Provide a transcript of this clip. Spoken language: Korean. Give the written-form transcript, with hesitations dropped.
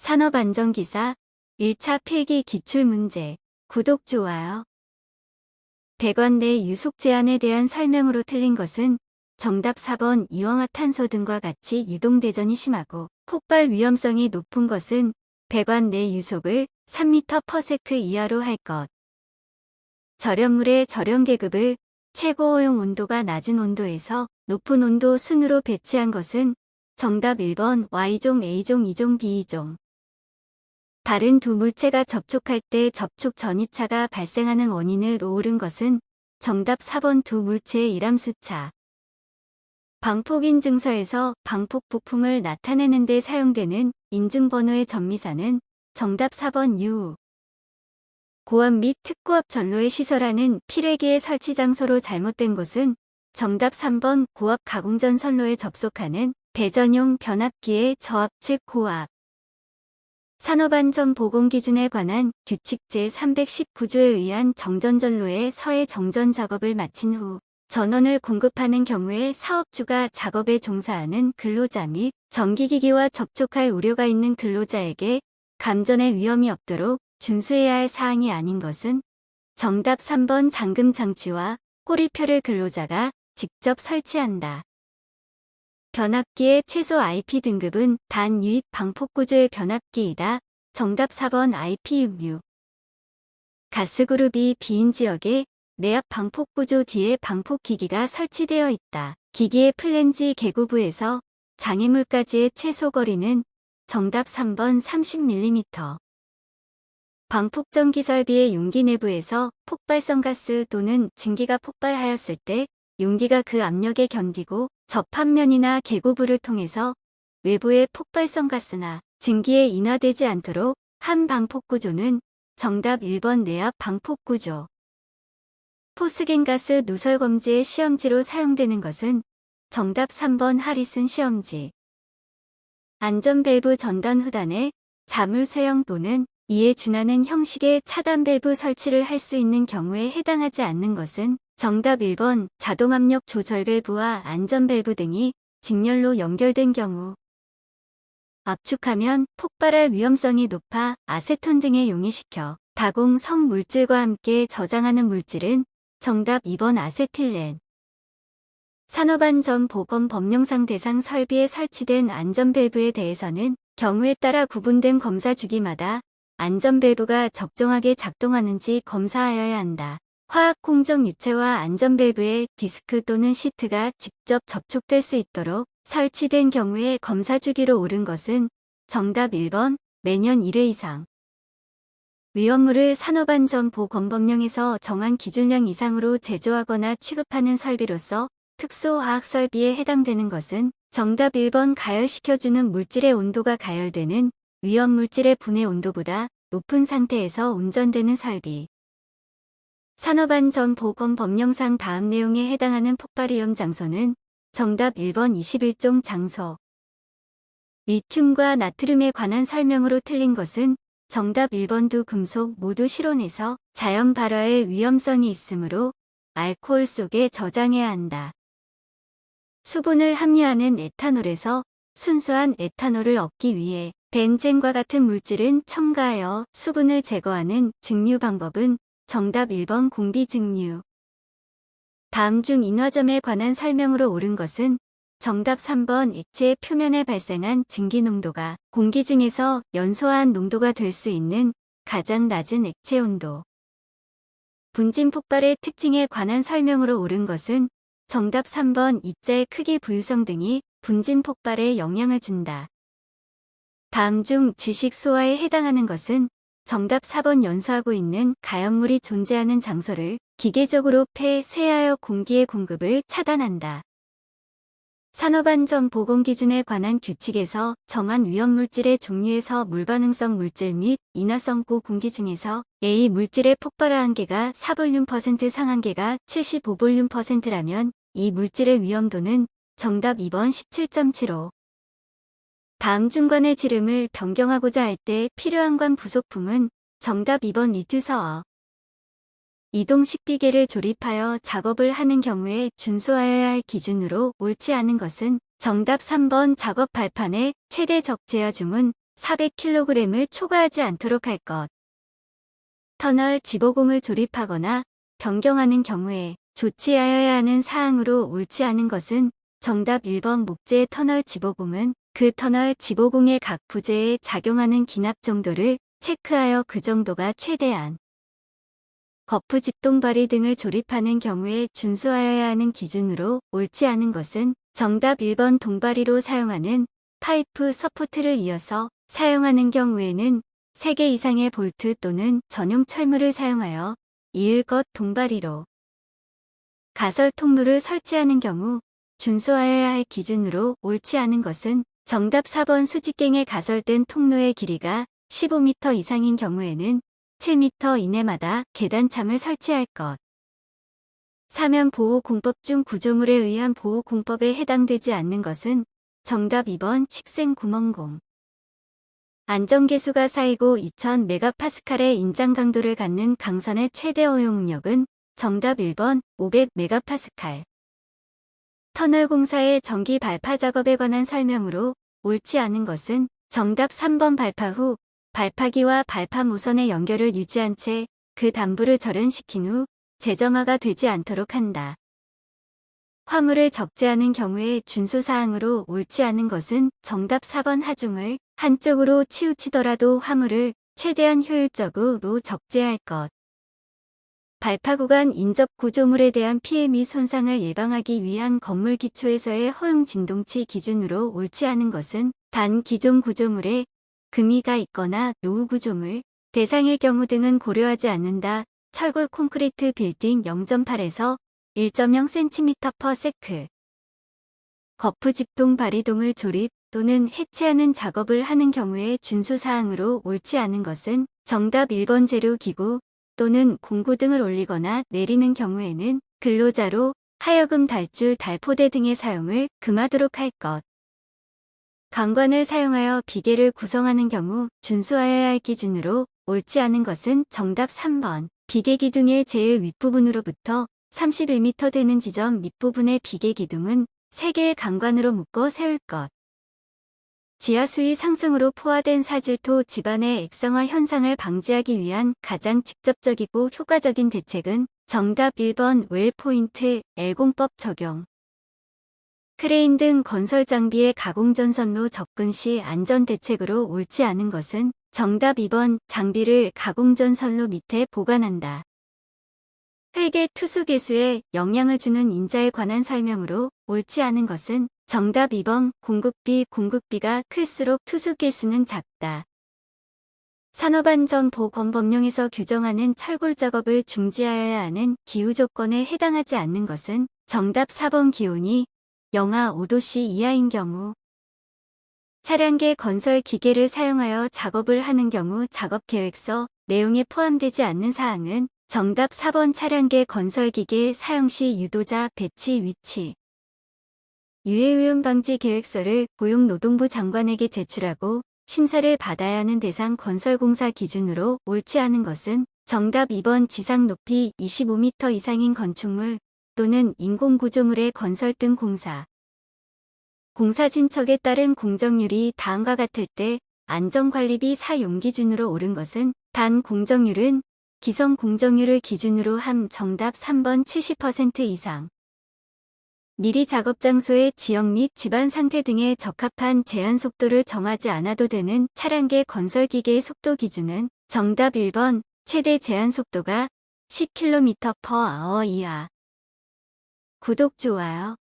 산업안전기사 1차 필기 기출문제. 구독, 좋아요. 배관 내 유속 제한에 대한 설명으로 틀린 것은 정답 4번 이황화탄소 등과 같이 유동대전이 심하고 폭발 위험성이 높은 것은 배관 내 유속을 3m/s 이하로 할 것. 절연물의 절연계급을 최고 허용 온도가 낮은 온도에서 높은 온도 순으로 배치한 것은 정답 1번 Y종, A종, E종, B종. 다른 두 물체가 접촉할 때 접촉 전이차가 발생하는 원인을 오른 것은 정답 4번 두 물체의 일함수차. 방폭인증서에서 방폭 부품을 나타내는 데 사용되는 인증번호의 전미사는 정답 4번 U. 고압 및 특고압 전로의 시설하는 필회기의 설치 장소로 잘못된 곳은 정답 3번 고압 가공전 선로에 접속하는 배전용 변압기의 저압 즉 고압. 산업안전보건기준에 관한 규칙 제319조에 의한 정전전로의 서해 정전 작업을 마친 후 전원을 공급하는 경우에 사업주가 작업에 종사하는 근로자 및 전기기기와 접촉할 우려가 있는 근로자에게 감전의 위험이 없도록 준수해야 할 사항이 아닌 것은 정답 3번 잠금장치와 꼬리표를 근로자가 직접 설치한다. 변압기의 최소 IP 등급은 단 유입 방폭구조의 변압기이다. 정답 4번 IP66. 가스그룹이 비인 지역에 내압 방폭구조 뒤에 방폭기기가 설치되어 있다. 기기의 플랜지 개구부에서 장애물까지의 최소 거리는 정답 3번 30mm. 방폭전기 설비의 용기 내부에서 폭발성 가스 또는 증기가 폭발하였을 때 용기가 그 압력에 견디고 접합면이나 개구부를 통해서 외부의 폭발성 가스나 증기에 인화되지 않도록 한 방폭구조는 정답 1번 내압 방폭구조. 포스겐가스 누설 검지의 시험지로 사용되는 것은 정답 3번 하리슨 시험지. 안전밸브 전단 후단에 자물 쇠형 또는 이에 준하는 형식의 차단 밸브 설치를 할 수 있는 경우에 해당하지 않는 것은 정답 1번 자동압력 조절 밸브와 안전 밸브 등이 직렬로 연결된 경우. 압축하면 폭발할 위험성이 높아 아세톤 등에 용이시켜 가공 성물질과 함께 저장하는 물질은 정답 2번 아세틸렌. 산업안전보건법령상 대상 설비에 설치된 안전 밸브에 대해서는 경우에 따라 구분된 검사 주기마다 안전 밸브가 적정하게 작동하는지 검사하여야 한다. 화학 공정 유체와 안전 밸브에 디스크 또는 시트가 직접 접촉될 수 있도록 설치된 경우에 검사 주기로 옳은 것은 정답 1번 매년 1회 이상. 위험물을 산업안전보건법령에서 정한 기준량 이상으로 제조하거나 취급하는 설비로서 특수화학 설비에 해당되는 것은 정답 1번 가열시켜주는 물질의 온도가 가열되는 위험물질의 분해 온도보다 높은 상태에서 운전되는 설비. 산업안전보건법령상 다음 내용에 해당하는 폭발위험 장소는 정답 1번 21종 장소. 리튬과 나트륨에 관한 설명으로 틀린 것은 정답 1번 두 금속 모두 실온에서 자연 발화의 위험성이 있으므로 알코올 속에 저장해야 한다. 수분을 함유하는 에탄올에서 순수한 에탄올을 얻기 위해 벤젠과 같은 물질은 첨가하여 수분을 제거하는 증류 방법은 정답 1번 공비증류. 다음 중 인화점에 관한 설명으로 옳은 것은 정답 3번 액체의 표면에 발생한 증기 농도가 공기 중에서 연소한 농도가 될 수 있는 가장 낮은 액체 온도. 분진 폭발의 특징에 관한 설명으로 옳은 것은 정답 3번 입자의 크기 부유성 등이 분진 폭발에 영향을 준다. 다음 중 지식 소화에 해당하는 것은 정답 4번 연소하고 있는 가연물이 존재하는 장소를 기계적으로 폐쇄하여 공기의 공급을 차단한다. 산업안전보건기준에 관한 규칙에서 정한 위험물질의 종류에서 물반응성 물질 및 인화성고 공기 중에서 A 물질의 폭발화 한계가 4볼륨% 상한계가 75볼륨%라면 이 물질의 위험도는 정답 2번 17.75. 다음 중관의 지름을 변경하고자 할 때 필요한 관 부속품은 정답 2번 리튜서어. 이동식 비계를 조립하여 작업을 하는 경우에 준수하여야 할 기준으로 옳지 않은 것은 정답 3번 작업 발판의 최대 적재하 중은 400kg을 초과하지 않도록 할 것. 터널 지보공을 조립하거나 변경하는 경우에 조치하여야 하는 사항으로 옳지 않은 것은 정답 1번 목재 터널 지보공은 그 터널 지보공의 각 부재에 작용하는 기납 정도를 체크하여 그 정도가 최대한 거푸 집동바리 등을 조립하는 경우에 준수하여야 하는 기준으로 옳지 않은 것은 정답 1번 동바리로 사용하는 파이프 서포트를 이어서 사용하는 경우에는 3개 이상의 볼트 또는 전용 철물을 사용하여 이을 것 동바리로 가설 통로를 설치하는 경우 준수하여야 할 기준으로 옳지 않은 것은 정답 4번 수직갱에 가설된 통로의 길이가 15m 이상인 경우에는 7m 이내마다 계단참을 설치할 것. 사면 보호공법 중 구조물에 의한 보호공법에 해당되지 않는 것은 정답 2번 식생구멍공. 안전계수가 쌓이고 2000메가파스칼의 인장 강도를 갖는 강선의 최대 허용력은 정답 1번 500메가파스칼. 터널 공사의 전기 발파 작업에 관한 설명으로 옳지 않은 것은 정답 3번 발파 후 발파기와 발파 무선의 연결을 유지한 채 그 단부를 절연시킨 후 재점화가 되지 않도록 한다. 화물을 적재하는 경우에 준수사항으로 옳지 않은 것은 정답 4번 하중을 한쪽으로 치우치더라도 화물을 최대한 효율적으로 적재할 것. 발파 구간 인접 구조물에 대한 피해 및 손상을 예방하기 위한 건물 기초에서의 허용 진동치 기준으로 옳지 않은 것은 단 기존 구조물에 금이가 있거나 노후 구조물, 대상일 경우 등은 고려하지 않는다. 철골 콘크리트 빌딩 0.8에서 1.0cm/s. 거푸 집동 바리동을 조립 또는 해체하는 작업을 하는 경우에 준수사항으로 옳지 않은 것은 정답 1번 재료기구 또는 공구 등을 올리거나 내리는 경우에는 근로자로 하여금 달줄 달포대 등의 사용을 금하도록 할 것. 강관을 사용하여 비계를 구성하는 경우 준수하여야 할 기준으로 옳지 않은 것은 정답 3번. 비계 기둥의 제일 윗부분으로부터 31m 되는 지점 밑부분의 비계 기둥은 3개의 강관으로 묶어 세울 것. 지하 수위 상승으로 포화된 사질토 지반의 액상화 현상을 방지하기 위한 가장 직접적이고 효과적인 대책은 정답 1번 웰포인트 L공법 적용. 크레인 등 건설 장비의 가공전선로 접근 시 안전대책으로 옳지 않은 것은 정답 2번 장비를 가공전선로 밑에 보관한다. 헬개 투수개수에 영향을 주는 인자에 관한 설명으로 옳지 않은 것은 정답 2번 공급비가 클수록 투수개수는 작다. 산업안전보건법령에서 규정하는 철골 작업을 중지하여야 하는 기후조건에 해당하지 않는 것은 정답 4번 기온이 영하 5도씨 이하인 경우, 차량계 건설 기계를 사용하여 작업을 하는 경우 작업계획서 내용에 포함되지 않는 사항은 정답 4번 차량계 건설기계 사용 시 유도자 배치 위치. 유해오염 방지 계획서를 고용노동부 장관에게 제출하고 심사를 받아야 하는 대상 건설공사 기준으로 옳지 않은 것은 정답 2번 지상 높이 25m 이상인 건축물 또는 인공구조물의 건설 등 공사. 공사 진척에 따른 공정률이 다음과 같을 때 안전관리비 사용 기준으로 옳은 것은 단 공정률은 기성 공정률을 기준으로 함 정답 3번 70% 이상. 미리 작업 장소의 지형 및 집안 상태 등에 적합한 제한 속도를 정하지 않아도 되는 차량계 건설기계의 속도 기준은 정답 1번 최대 제한 속도가 10km/h 이하. 구독, 좋아요.